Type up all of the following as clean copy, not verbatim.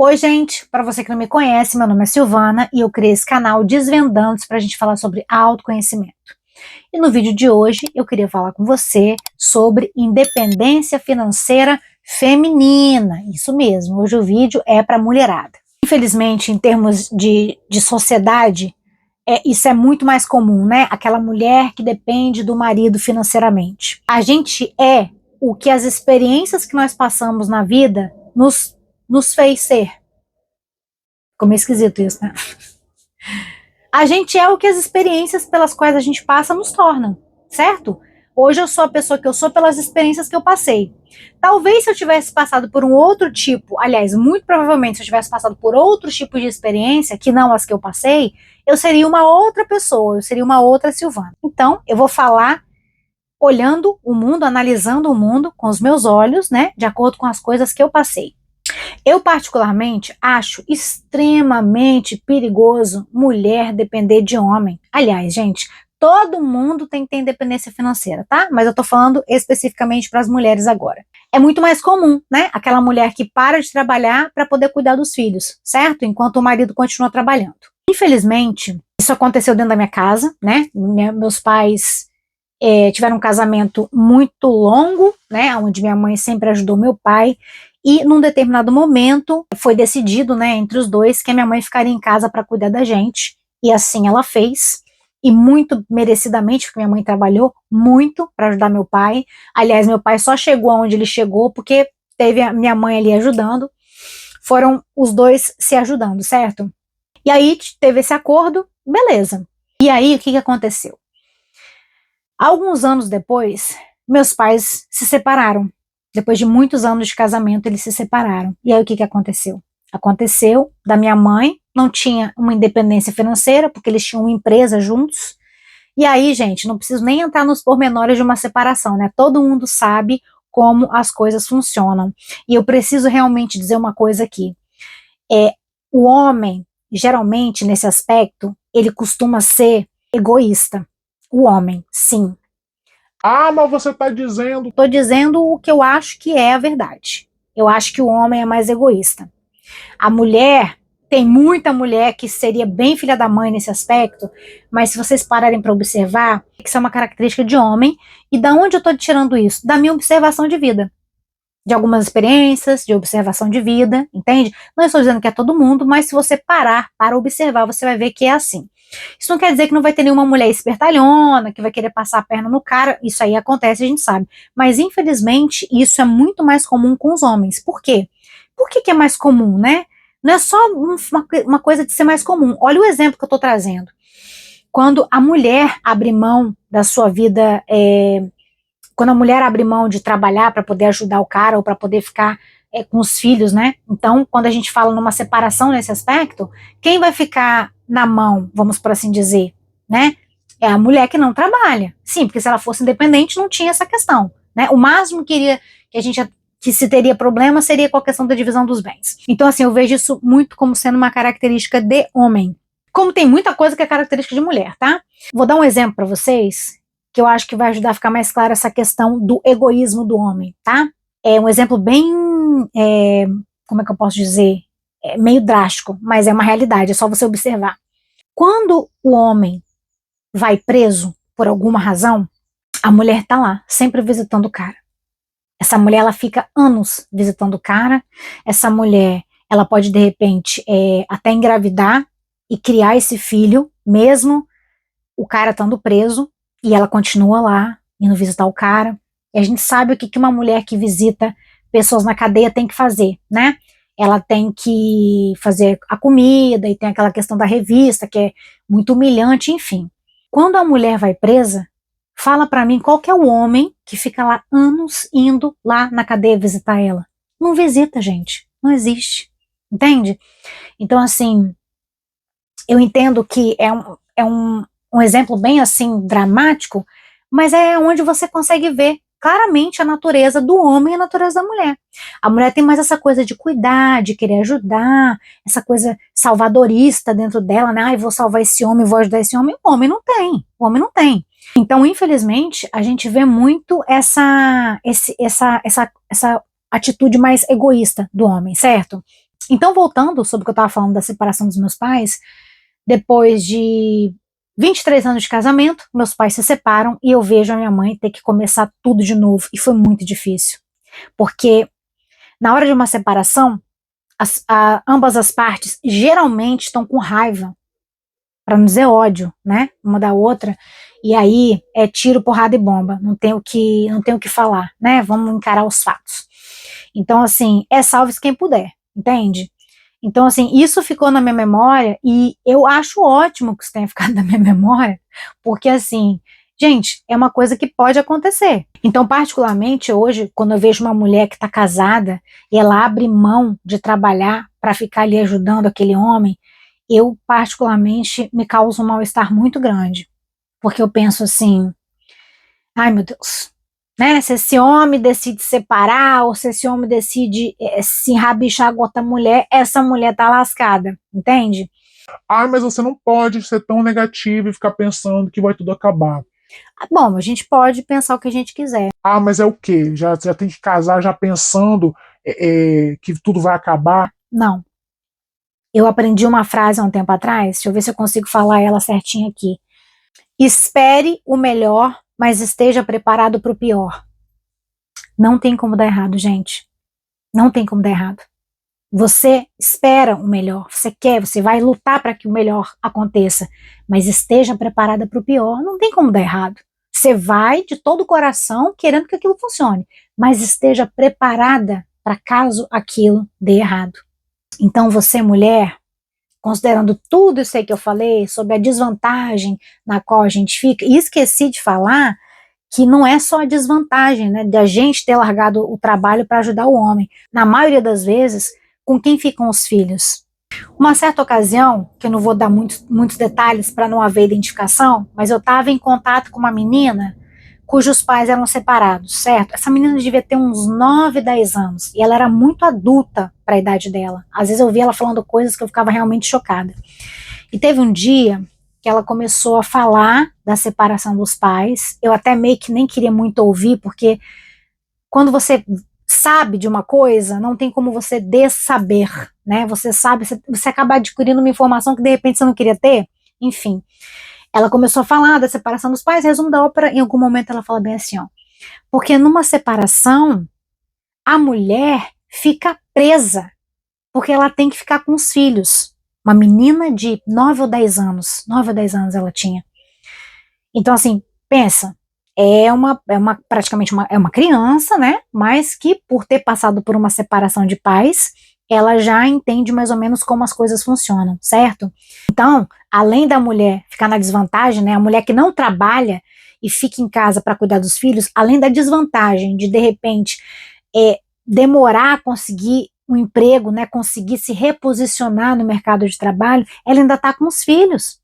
Oi, gente! Para você que não me conhece, meu nome é Silvana e eu criei esse canal Desvendando para a gente falar sobre autoconhecimento. E no vídeo de hoje eu queria falar com você sobre independência financeira feminina. Isso mesmo, hoje o vídeo é para mulherada. Infelizmente, em termos de sociedade, isso é muito mais comum, né? Aquela mulher que depende do marido financeiramente. A gente é o que as experiências que nós passamos na vida nos fez ser. Ficou meio esquisito isso, né? A gente é o que as experiências pelas quais a gente passa nos tornam, certo? Hoje eu sou a pessoa que eu sou pelas experiências que eu passei. Talvez se eu tivesse passado por um outro tipo, aliás, muito provavelmente se eu tivesse passado por outros tipos de experiência, que não as que eu passei, eu seria uma outra pessoa, eu seria uma outra Silvana. Então, eu vou falar olhando o mundo, analisando o mundo com os meus olhos, né, de acordo com as coisas que eu passei. Eu, particularmente, acho extremamente perigoso mulher depender de homem. Aliás, gente, todo mundo tem que ter independência financeira, tá? Mas eu tô falando especificamente para as mulheres agora. É muito mais comum, né? Aquela mulher que para de trabalhar para poder cuidar dos filhos, certo? Enquanto o marido continua trabalhando. Infelizmente, isso aconteceu dentro da minha casa, né? Meus pais tiveram um casamento muito longo, né? Onde minha mãe sempre ajudou meu pai. E num determinado momento foi decidido, né, entre os dois, que a minha mãe ficaria em casa para cuidar da gente. E assim ela fez. E muito merecidamente, porque minha mãe trabalhou muito para ajudar meu pai. Aliás, meu pai só chegou onde ele chegou porque teve a minha mãe ali ajudando. Foram os dois se ajudando, certo? E aí teve esse acordo, beleza. E aí o que aconteceu? Alguns anos depois, meus pais se separaram. Depois de muitos anos de casamento, eles se separaram. E aí o que aconteceu? Aconteceu da minha mãe, não tinha uma independência financeira, porque eles tinham uma empresa juntos. E aí, gente, não preciso nem entrar nos pormenores de uma separação, né? Todo mundo sabe como as coisas funcionam. E eu preciso realmente dizer uma coisa aqui. O homem, geralmente, nesse aspecto, ele costuma ser egoísta. O homem, sim. Ah, mas você está dizendo. Estou dizendo o que eu acho que é a verdade. Eu acho que o homem é mais egoísta. A mulher, tem muita mulher que seria bem filha da mãe nesse aspecto, mas se vocês pararem para observar, isso é uma característica de homem. E da onde eu estou tirando isso? Da minha observação de vida. De algumas experiências, de observação de vida, entende? Não estou dizendo que é todo mundo, mas se você parar para observar, você vai ver que é assim. Isso não quer dizer que não vai ter nenhuma mulher espertalhona, que vai querer passar a perna no cara, isso aí acontece, a gente sabe. Mas, infelizmente, isso é muito mais comum com os homens. Por quê? Por que é mais comum, né? Não é só uma coisa de ser mais comum. Olha o exemplo que eu estou trazendo. Quando a mulher abre mão da sua vida, quando a mulher abre mão de trabalhar para poder ajudar o cara ou para poder ficar com os filhos, né? Então, quando a gente fala numa separação nesse aspecto, quem vai ficar na mão, vamos por assim dizer, né? É a mulher que não trabalha. Sim, porque se ela fosse independente, não tinha essa questão, né? O máximo que se teria problema seria com a questão da divisão dos bens. Então, assim, eu vejo isso muito como sendo uma característica de homem. Como tem muita coisa que é característica de mulher, tá? Vou dar um exemplo para vocês, que eu acho que vai ajudar a ficar mais clara essa questão do egoísmo do homem, tá? É um exemplo bem, como é que eu posso dizer? Meio drástico, mas é uma realidade, é só você observar. Quando o homem vai preso por alguma razão, a mulher tá lá, sempre visitando o cara. Essa mulher, ela fica anos visitando o cara. Essa mulher, ela pode, de repente, até engravidar e criar esse filho, mesmo o cara estando preso, e ela continua lá, indo visitar o cara. E a gente sabe o que uma mulher que visita pessoas na cadeia tem que fazer, né? Ela tem que fazer a comida, e tem aquela questão da revista, que é muito humilhante, enfim. Quando a mulher vai presa, fala pra mim qual que é o homem que fica lá anos indo lá na cadeia visitar ela. Não visita, gente. Não existe. Entende? Então, assim, eu entendo que é um exemplo bem, assim, dramático, mas é onde você consegue ver claramente a natureza do homem e a natureza da mulher. A mulher tem mais essa coisa de cuidar, de querer ajudar, essa coisa salvadorista dentro dela, né? Ai, vou salvar esse homem, vou ajudar esse homem. O homem não tem. O homem não tem. Então, infelizmente, a gente vê muito essa atitude mais egoísta do homem, certo? Então, voltando sobre o que eu estava falando da separação dos meus pais, depois de 23 anos de casamento, meus pais se separam e eu vejo a minha mãe ter que começar tudo de novo. E foi muito difícil. Porque na hora de uma separação, ambas as partes geralmente estão com raiva, para não dizer ódio, né? Uma da outra. E aí é tiro, porrada e bomba. Não tem o que falar, né? Vamos encarar os fatos. Então, assim, salve-se quem puder, entende? Então, assim, isso ficou na minha memória e eu acho ótimo que isso tenha ficado na minha memória, porque, assim, gente, é uma coisa que pode acontecer. Então, particularmente hoje, quando eu vejo uma mulher que está casada e ela abre mão de trabalhar para ficar ali ajudando aquele homem, eu, particularmente, me causa um mal-estar muito grande, porque eu penso assim, ai meu Deus, né? Se esse homem decide separar, ou se esse homem decide se enrabichar com outra mulher, essa mulher tá lascada, entende? Ah, mas você não pode ser tão negativo e ficar pensando que vai tudo acabar. Bom, a gente pode pensar o que a gente quiser. Ah, mas é o quê? Já tem que casar já pensando que tudo vai acabar? Não. Eu aprendi uma frase há um tempo atrás, deixa eu ver se eu consigo falar ela certinha aqui. Espere o melhor, mas esteja preparado para o pior. Não tem como dar errado, gente. Não tem como dar errado. Você espera o melhor, você quer, você vai lutar para que o melhor aconteça, mas esteja preparada para o pior, não tem como dar errado. Você vai de todo o coração querendo que aquilo funcione, mas esteja preparada para caso aquilo dê errado. Então você, mulher, considerando tudo isso aí que eu falei sobre a desvantagem na qual a gente fica, e esqueci de falar que não é só a desvantagem, né, de a gente ter largado o trabalho para ajudar o homem. Na maioria das vezes, com quem ficam os filhos? Uma certa ocasião, que eu não vou dar muitos detalhes para não haver identificação, mas eu estava em contato com uma menina cujos pais eram separados, certo? Essa menina devia ter uns 9, 10 anos, e ela era muito adulta para a idade dela. Às vezes eu via ela falando coisas que eu ficava realmente chocada. E teve um dia que ela começou a falar da separação dos pais. Eu até meio que nem queria muito ouvir, porque quando você sabe de uma coisa, não tem como você dessaber, né? Você sabe, você acaba adquirindo uma informação que de repente você não queria ter. Enfim, ela começou a falar da separação dos pais. Resumo da ópera, em algum momento ela fala bem assim, ó, porque numa separação a mulher fica presa, porque ela tem que ficar com os filhos. Uma menina de 9 ou 10 anos, 9 ou 10 anos ela tinha. Então, assim, pensa, praticamente uma criança, né? Mas que por ter passado por uma separação de pais, ela já entende mais ou menos como as coisas funcionam, certo? Então, além da mulher ficar na desvantagem, né? A mulher que não trabalha e fica em casa para cuidar dos filhos, além da desvantagem de repente demorar a conseguir um emprego, né, conseguir se reposicionar no mercado de trabalho, ela ainda está com os filhos.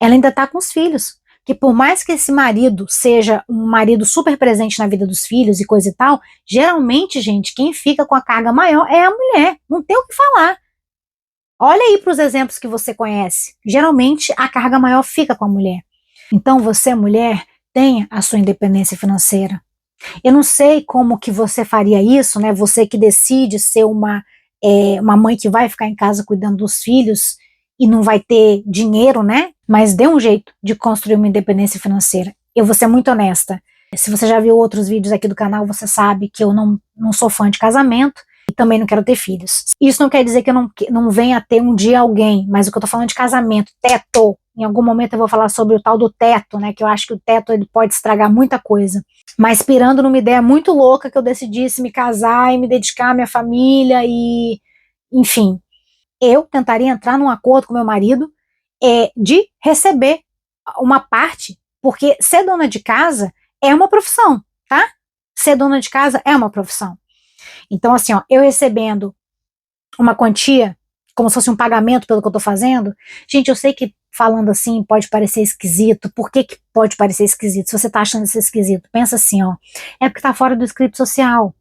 Ela ainda está com os filhos. Que por mais que esse marido seja um marido super presente na vida dos filhos e coisa e tal, geralmente, gente, quem fica com a carga maior é a mulher. Não tem o que falar. Olha aí para os exemplos que você conhece. Geralmente, a carga maior fica com a mulher. Então, você, mulher, tenha a sua independência financeira. Eu não sei como que você faria isso, né? Você que decide ser uma mãe que vai ficar em casa cuidando dos filhos e não vai ter dinheiro, né? Mas dê um jeito de construir uma independência financeira. Eu vou ser muito honesta. Se você já viu outros vídeos aqui do canal, você sabe que eu não sou fã de casamento e também não quero ter filhos. Isso não quer dizer que eu não venha a ter um dia alguém, mas o que eu tô falando de casamento, teto. Em algum momento eu vou falar sobre o tal do teto, né? Que eu acho que o teto ele pode estragar muita coisa. Mas pirando numa ideia muito louca que eu decidisse me casar e me dedicar à minha família e, enfim, eu tentaria entrar num acordo com meu marido de receber uma parte, porque ser dona de casa é uma profissão, tá? Ser dona de casa é uma profissão. Então, assim, ó, eu recebendo uma quantia, como se fosse um pagamento pelo que eu tô fazendo, gente, eu sei que falando assim pode parecer esquisito. Por que pode parecer esquisito? Se você tá achando isso esquisito, pensa assim, ó, é porque tá fora do script social.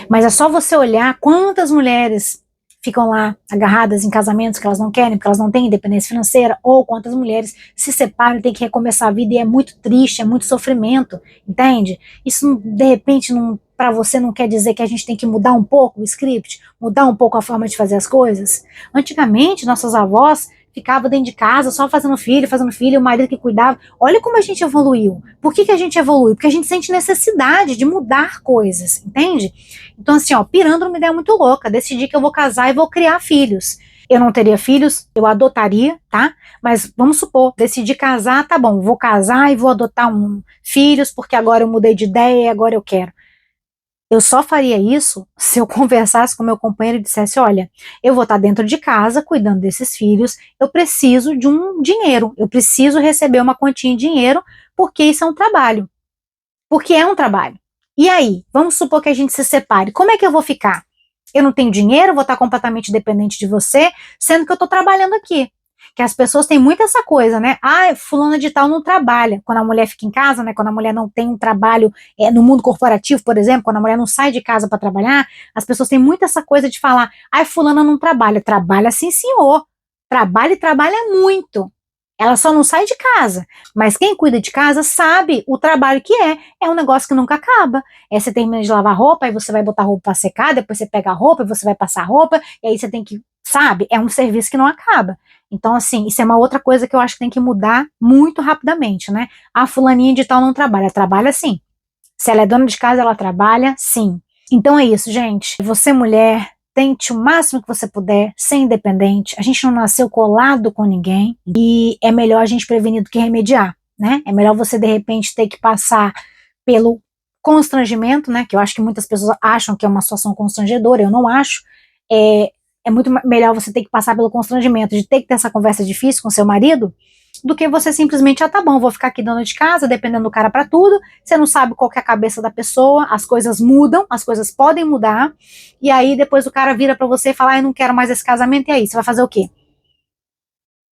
Mas é só você olhar quantas mulheres ficam lá agarradas em casamentos que elas não querem, porque elas não têm independência financeira, ou quantas mulheres se separam e têm que recomeçar a vida e é muito triste, é muito sofrimento, entende? Isso de repente não para você não quer dizer que a gente tem que mudar um pouco o script, mudar um pouco a forma de fazer as coisas? Antigamente, nossas avós ficavam dentro de casa só fazendo filho, o marido que cuidava. Olha como a gente evoluiu. Por que a gente evolui? Porque a gente sente necessidade de mudar coisas, entende? Então assim, ó, pirando numa ideia muito louca, decidi que eu vou casar e vou criar filhos. Eu não teria filhos, eu adotaria, tá? Mas vamos supor, decidi casar, tá bom, vou casar e vou adotar filhos, porque agora eu mudei de ideia e agora eu quero. Eu só faria isso se eu conversasse com meu companheiro e dissesse, olha, eu vou estar dentro de casa cuidando desses filhos, eu preciso de um dinheiro, eu preciso receber uma quantia em dinheiro, porque isso é um trabalho. Porque é um trabalho. E aí, vamos supor que a gente se separe, como é que eu vou ficar? Eu não tenho dinheiro, vou estar completamente dependente de você, sendo que eu estou trabalhando aqui. Que as pessoas têm muito essa coisa, né? Ah, fulana de tal não trabalha. Quando a mulher fica em casa, né? Quando a mulher não tem um trabalho no mundo corporativo, por exemplo, quando a mulher não sai de casa para trabalhar, as pessoas têm muito essa coisa de falar, ah, fulana não trabalha. Trabalha sim, senhor. Trabalha e trabalha muito. Ela só não sai de casa. Mas quem cuida de casa sabe o trabalho que é. É um negócio que nunca acaba. Você termina de lavar roupa, aí você vai botar roupa para secar, depois você pega a roupa, e você vai passar a roupa, e aí você tem que, sabe? É um serviço que não acaba. Então, assim, isso é uma outra coisa que eu acho que tem que mudar muito rapidamente, né? A fulaninha de tal não trabalha. Trabalha sim. Se ela é dona de casa, ela trabalha sim. Então é isso, gente. Você, mulher, tente o máximo que você puder, ser independente. A gente não nasceu colado com ninguém e é melhor a gente prevenir do que remediar, né? É melhor você, de repente, ter que passar pelo constrangimento, né? Que eu acho que muitas pessoas acham que é uma situação constrangedora, eu não acho. É muito melhor você ter que passar pelo constrangimento de ter que ter essa conversa difícil com seu marido, do que você simplesmente, tá bom, vou ficar aqui dona de casa, dependendo do cara pra tudo, você não sabe qual que é a cabeça da pessoa, as coisas mudam, as coisas podem mudar, e aí depois o cara vira pra você e fala, eu não quero mais esse casamento, e aí, você vai fazer o quê?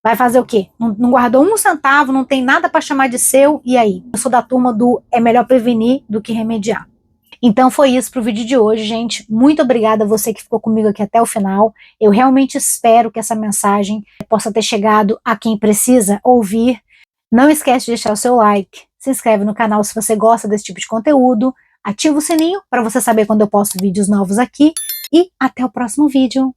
Vai fazer o quê? Não guardou um centavo, não tem nada pra chamar de seu, e aí? Eu sou da turma do é melhor prevenir do que remediar. Então foi isso pro vídeo de hoje, gente. Muito obrigada a você que ficou comigo aqui até o final. Eu realmente espero que essa mensagem possa ter chegado a quem precisa ouvir. Não esquece de deixar o seu like, se inscreve no canal se você gosta desse tipo de conteúdo, ativa o sininho para você saber quando eu posto vídeos novos aqui e até o próximo vídeo.